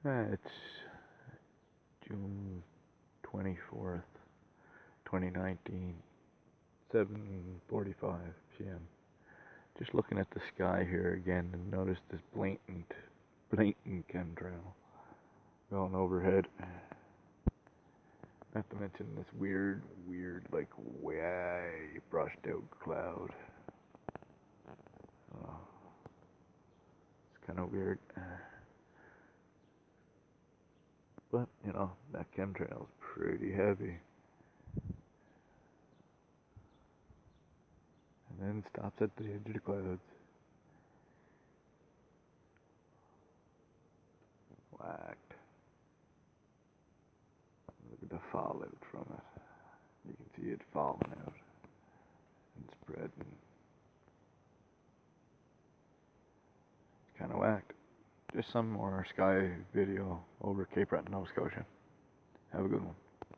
It's June 24th, 2019, 7:45 p.m. Just looking at the sky here again and noticed this blatant chemtrail going overhead. Not to mention this weird, like way brushed out cloud. Oh, it's kind of weird. But, you know, that chemtrail is pretty heavy. And then stops at the edge of the clouds. Whacked. Look at the fallout from it. You can see it falling out and spreading. It's kind of whacked. Just some more sky video over Cape Breton, Nova Scotia. Have a good one.